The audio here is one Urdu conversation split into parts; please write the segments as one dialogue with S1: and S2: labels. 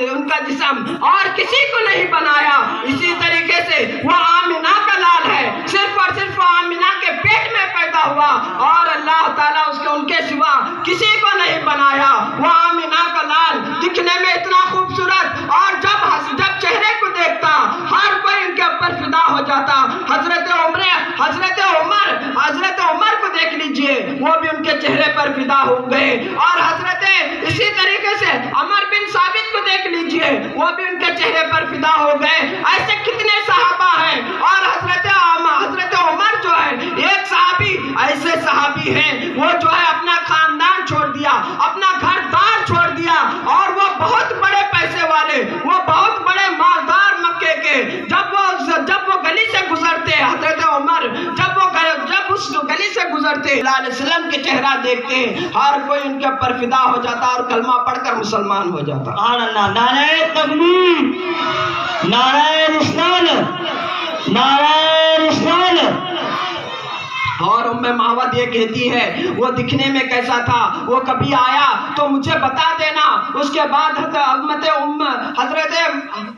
S1: ان کا جسم اور کسی کو نہیں بنایا. اسی طریقے سے وہ آمنہ کا لال ہے, صرف اور صرف آمنہ کے پیٹ میں پیدا ہوا اور اللہ تعالیٰ ان کے سوا کسی کو نہیں بنایا. وہ آمنہ کا لال دکھنے میں اتنا خوبصورت اور جب چہرے کو دیکھتا ہر کوئی ان کے اوپر فدا ہو جاتا. حضرت عمر کو دیکھ لیجئے, وہ بھی ان کے چہرے پر فدا ہو گئے. اور اسی طریقے سے عمر بن ثابت کو دیکھ لیجئے, وہ بھی ان کے چہرے پر فدا ہو گئے. ایسے کتنے صحابہ ہیں. اور حضرت عمر جو ہے ایک صحابی, ایسے صحابی ہیں وہ جو ہے اپنا خاندان چھوڑ دیا, اپنا گھر دار چھوڑ دیا, اور وہ بہت بڑے پیسے والے, وہ بہت بڑے مالدار مکے کے. جب وہ گلی سے گزرتے, حضرت عمر جب اس گلی سے گزرتے, اللہ علیہ وسلم کے چہرہ دیکھتے ہیں, ہر کوئی ان کے اوپر فدا ہو جاتا اور کلمہ پڑھ کر مسلمان ہو جاتا.
S2: سبحان اللہ. نعرہ تکبیر, نعرہ رسالت, نعرہ رسالت.
S1: اور معوذ یہ کہتی ہے وہ دکھنے میں کیسا تھا, وہ کبھی آیا تو مجھے بتا دینا. اس کے بعد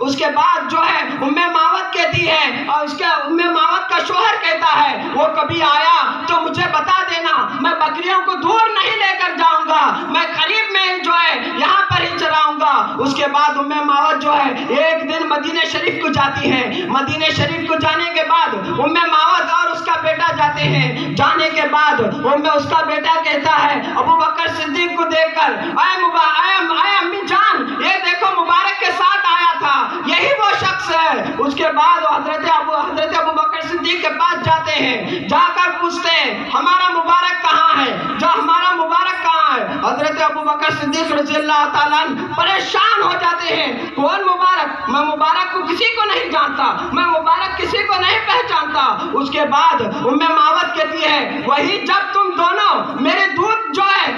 S1: اس کے بعد جو ہے معوذ کہتی ہے, اور اس کے معوذ کا شوہر کہتا ہے وہ کبھی آیا تو مجھے بتا دینا, میں بکریوں کو دور نہیں لے کر جاؤں گا, میں قریب میں جو ہے یہاں پر ہی چراؤں گا. اس کے بعد معوذ جو ہے ایک دن مدینہ شریف کو جاتی ہے. مدینہ شریف کو جانے کے بعد معوذ اور اس کا بیٹا جاتے ہیں. جانے کے بعد اس کا بیٹا کہتا ہے ابو بکر صدیق کو دیکھ کر, اے امی جان, یہ دیکھو مبارک کے ساتھ آیا تھا, یہی وہ شخص ہے. اس کے بعد حضرت ابو بکر صدیق کے پاس جاتے ہیں, جا کر پوچھتے ہیں ہمارا مبارک کہاں ہے, ہمارا مبارک کہاں ہے. حضرت ابو بکر صدیق رضی اللہ تعالیٰ پریشان ہو جاتے ہیں, کون مبارک, میں مبارک کو کسی کو نہیں جانتا, میں مبارک کسی کو نہیں پہچانتا. اس کے بعد معوذ کہتی ہے وہی جب تم دونوں میرے دودھ جو ہے,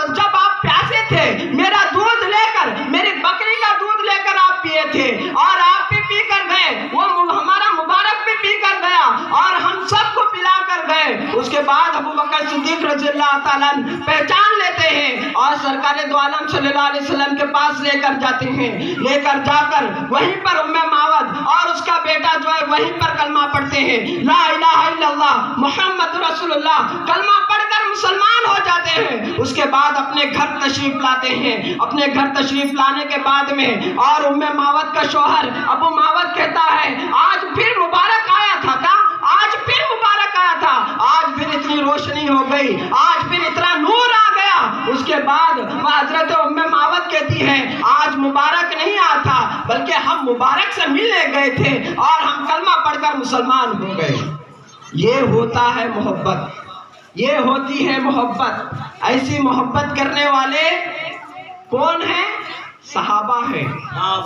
S1: جب آپ پیاسے تھے, میرا دودھ لے کر, میری بکری کا دودھ لے کر آپ پیے تھے, اور آپ بھی پی کر گئے, وہ ہمارا مبارک بھی پی کر گیا, اور ہم سب کو پلا کر گئے. اس کے بعد ابو بکر صدیق رضی اللہ تعالیٰ پہچان لیتے ہیں اور سرکار دو عالم صلی اللہ علیہ وسلم کے پاس لے کر جاتے ہیں. لے کر جا کر وہیں پر معوذ اور اس کا بیٹا جو ہے وہیں پر کلمہ پڑھتے ہیں, لا الہ الا اللہ محمد رسول اللہ, کلمہ پڑھ کر مسلمان ہو جاتے ہیں. اس کے بعد اپنے گھر تشریف لاتے ہیں. اپنے گھر تشریف لانے کے بعد میں اور معوذ کا شوہر ابو معوذ کہتا ہے آج پھر مبارک آیا تھا کیا, آج پھر مبارک آیا تھا, آج پھر اتنی روشنی ہو گئی, آج پھر اتنا نور آ گیا. اس کے بعد حضرت معوذ کہتی ہے آج مبارک نہیں آیا تھا, بلکہ ہم مبارک سے ملنے گئے تھے اور ہم کلمہ پڑھ کر مسلمان ہو گئے. یہ ہوتا ہے محبت, یہ ہوتی ہے محبت. ایسی محبت کرنے والے کون ہیں؟ صحابہ ہیں.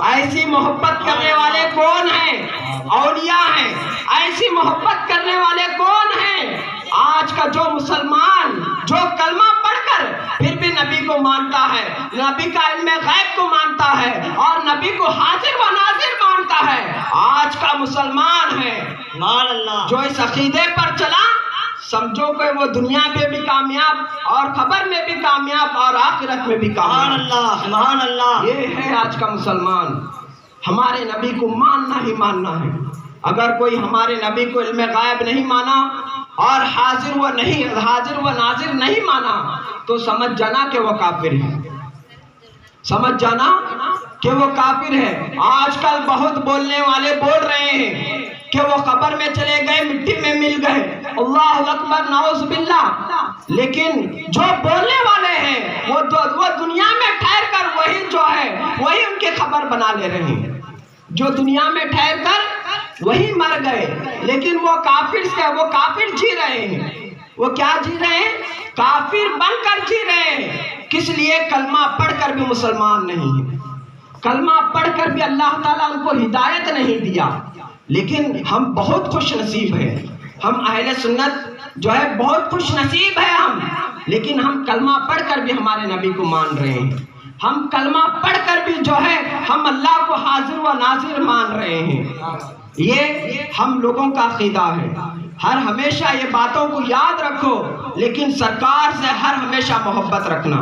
S1: ایسی محبت کرنے والے کون ہیں؟ اولیاء ہیں. ایسی محبت کرنے والے کون ہیں؟ آج کا جو مسلمان جو کلمہ پڑھ کر پھر بھی نبی کو مانتا ہے, نبی کا علم غیب کو مانتا ہے, اور نبی کو حاضر و ناظر مانتا ہے, آج کا مسلمان ہے جو اس عقیدے پر چلا, سمجھو کہ وہ دنیا میں بھی کامیاب اور خبر میں بھی کامیاب اور آخرت میں بھی کامیاب.
S2: سبحان اللہ.
S1: یہ ہے آج کا مسلمان. ہمارے نبی کو ماننا ہی ماننا ہے. اگر کوئی ہمارے نبی کو علم غائب نہیں مانا اور حاضر و ناظر نہیں مانا تو سمجھ جانا کہ وہ کافر ہے, سمجھ جانا کہ وہ کافر ہے. آج کل بہت بولنے والے بول رہے ہیں کہ وہ قبر میں چلے گئے, مٹی میں مل گئے, اللہ اکبر, نعوذ باللہ. لیکن جو بولنے والے ہیں وہ دنیا میں ٹھہر کر وہی ان کی خبر بنا لے رہے ہیں. جو دنیا میں ٹھہر کر وہی مر گئے, لیکن وہ کافر جی رہے ہیں. وہ کیا جی رہے ہیں؟ کافر بن کر جی رہے ہیں. کس لیے؟ کلمہ پڑھ کر بھی مسلمان نہیں ہے, کلمہ پڑھ کر بھی اللہ تعالیٰ ان کو ہدایت نہیں دیا. لیکن ہم بہت خوش نصیب ہیں, ہم اہل سنت جو ہے بہت خوش نصیب ہے ہم. لیکن ہم کلمہ پڑھ کر بھی ہمارے نبی کو مان رہے ہیں, ہم کلمہ پڑھ کر بھی جو ہے ہم اللہ کو حاضر و ناظر مان رہے ہیں. یہ ہم لوگوں کا عقیدہ ہے. ہر ہمیشہ یہ باتوں کو یاد رکھو, لیکن سرکار سے ہر ہمیشہ محبت رکھنا.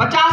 S1: 50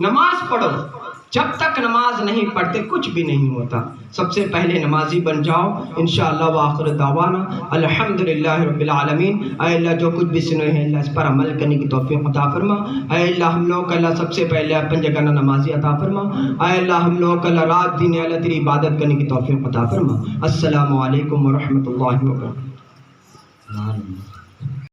S1: نماز پڑھو. جب تک نماز نہیں پڑھتے کچھ بھی نہیں ہوتا. سب سے پہلے نمازی بن جاؤ انشاءاللہ. وآخر دعوانا الحمدللہ رب العالمین. اے اللہ جو کچھ بھی سنے ہیں اللہ اس پر عمل کرنے کی توفیق عطا فرما. اے اللہ ہم لوگ اللہ سب سے پہلے اپن جگہ نمازی عطا فرما. اے اللہ ہم لوگ اللہ رات دن اللہ تیری عبادت کرنے کی توفیق عطا فرما. السلام علیکم ورحمۃ اللہ وبرکاتہ.